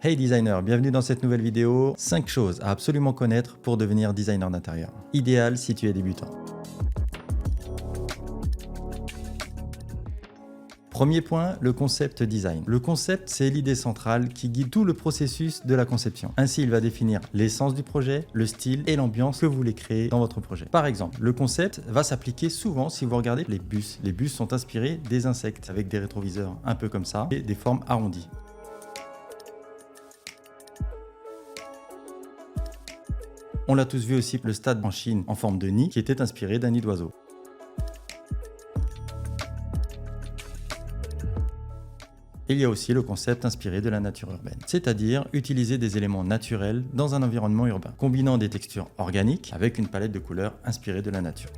Hey designer, bienvenue dans cette nouvelle vidéo. 5 choses à absolument connaître pour devenir designer d'intérieur. Idéal si tu es débutant. Premier point, le concept design. Le concept, c'est l'idée centrale qui guide tout le processus de la conception. Ainsi, il va définir l'essence du projet, le style et l'ambiance que vous voulez créer dans votre projet. Par exemple, le concept va s'appliquer souvent si vous regardez les bus. Les bus sont inspirés des insectes avec des rétroviseurs un peu comme ça et des formes arrondies. On l'a tous vu aussi, le stade en Chine en forme de nid qui était inspiré d'un nid d'oiseau. Il y a aussi le concept inspiré de la nature urbaine, c'est-à-dire utiliser des éléments naturels dans un environnement urbain, combinant des textures organiques avec une palette de couleurs inspirée de la nature.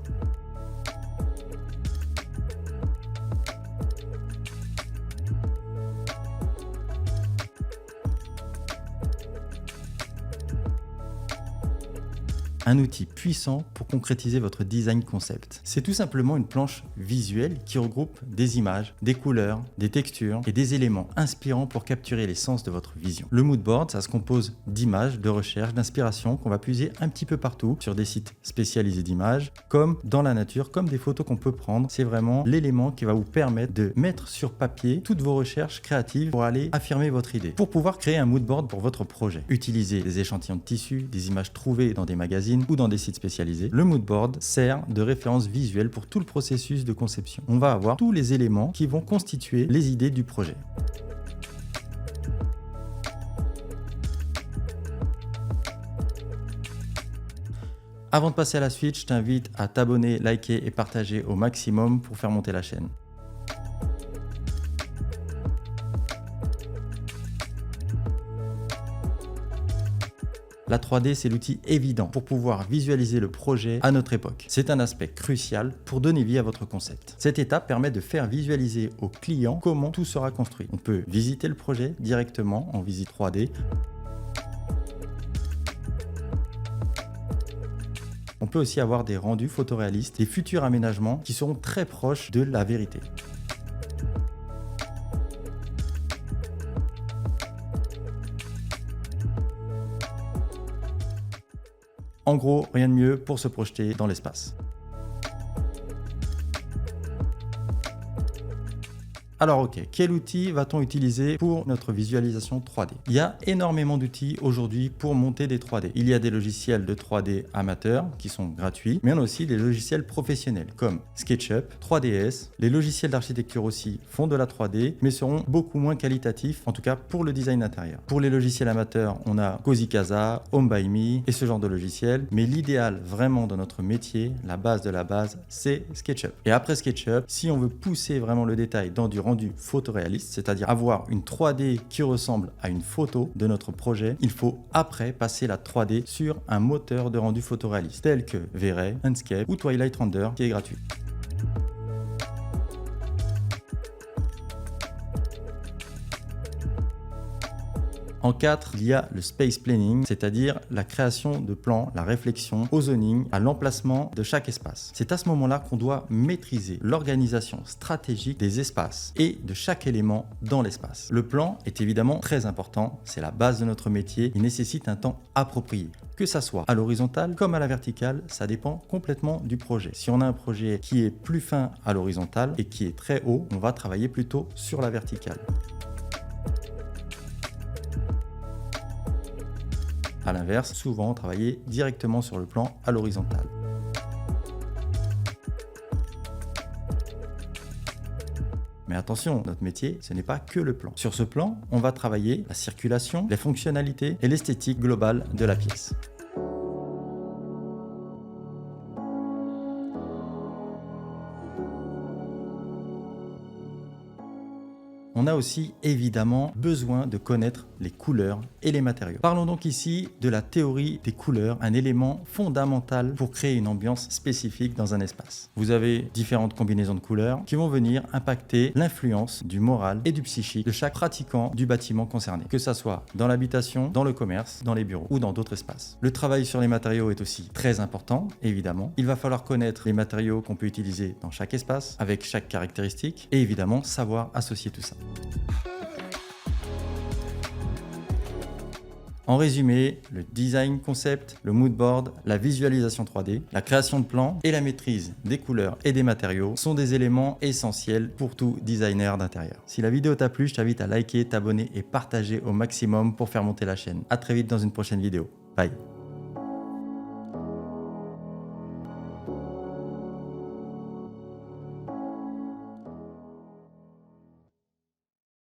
Un outil puissant pour concrétiser votre design concept. C'est tout simplement une planche visuelle qui regroupe des images, des couleurs, des textures et des éléments inspirants pour capturer l'essence de votre vision. Le mood board, ça se compose d'images, de recherches, d'inspiration qu'on va puiser un petit peu partout sur des sites spécialisés d'images, comme dans la nature, comme des photos qu'on peut prendre. C'est vraiment l'élément qui va vous permettre de mettre sur papier toutes vos recherches créatives pour aller affirmer votre idée. Pour pouvoir créer un mood board pour votre projet, utilisez des échantillons de tissus, des images trouvées dans des magazines ou dans des sites spécialisés. Le mood board sert de référence visuelle pour tout le processus de conception. On va avoir tous les éléments qui vont constituer les idées du projet. Avant de passer à la suite, je t'invite à t'abonner, liker et partager au maximum pour faire monter la chaîne. La 3D, c'est l'outil évident pour pouvoir visualiser le projet à notre époque. C'est un aspect crucial pour donner vie à votre concept. Cette étape permet de faire visualiser au client comment tout sera construit. On peut visiter le projet directement en visite 3D. On peut aussi avoir des rendus photoréalistes, des futurs aménagements qui seront très proches de la vérité. En gros, rien de mieux pour se projeter dans l'espace. Alors ok, quel outil va-t-on utiliser pour notre visualisation 3D? Il y a énormément d'outils aujourd'hui pour monter des 3D. Il y a des logiciels de 3D amateurs qui sont gratuits, mais on a aussi des logiciels professionnels comme SketchUp, 3ds. Les logiciels d'architecture aussi font de la 3D, mais seront beaucoup moins qualitatifs, en tout cas pour le design intérieur. Pour les logiciels amateurs, on a Cozy Casa, Home by Me et ce genre de logiciels, mais l'idéal vraiment dans notre métier, la base de la base, c'est SketchUp. Et après SketchUp, si on veut pousser vraiment le détail dans du rendu photoréaliste, c'est-à-dire avoir une 3D qui ressemble à une photo de notre projet, il faut après passer la 3D sur un moteur de rendu photoréaliste tel que V-Ray, Enscape ou Twilight Render qui est gratuit. En 4, il y a le space planning, c'est-à-dire la création de plans, la réflexion au zoning, à l'emplacement de chaque espace. C'est à ce moment-là qu'on doit maîtriser l'organisation stratégique des espaces et de chaque élément dans l'espace. Le plan est évidemment très important, c'est la base de notre métier, il nécessite un temps approprié. Que ça soit à l'horizontale comme à la verticale, ça dépend complètement du projet. Si on a un projet qui est plus fin à l'horizontale et qui est très haut, on va travailler plutôt sur la verticale. A l'inverse, souvent travailler directement sur le plan à l'horizontale. Mais attention, notre métier, ce n'est pas que le plan. Sur ce plan, on va travailler la circulation, les fonctionnalités et l'esthétique globale de la pièce. On a aussi évidemment besoin de connaître les couleurs et les matériaux. Parlons donc ici de la théorie des couleurs, un élément fondamental pour créer une ambiance spécifique dans un espace. Vous avez différentes combinaisons de couleurs qui vont venir impacter l'influence du moral et du psychique de chaque pratiquant du bâtiment concerné, que ça soit dans l'habitation, dans le commerce, dans les bureaux ou dans d'autres espaces. Le travail sur les matériaux est aussi très important, évidemment. Il va falloir connaître les matériaux qu'on peut utiliser dans chaque espace, avec chaque caractéristique, et évidemment savoir associer tout ça. En résumé, le design concept, le mood board, la visualisation 3D, la création de plans et la maîtrise des couleurs et des matériaux sont des éléments essentiels pour tout designer d'intérieur. Si la vidéo t'a plu, je t'invite à liker, t'abonner et partager au maximum pour faire monter la chaîne. À très vite dans une prochaine vidéo. Bye.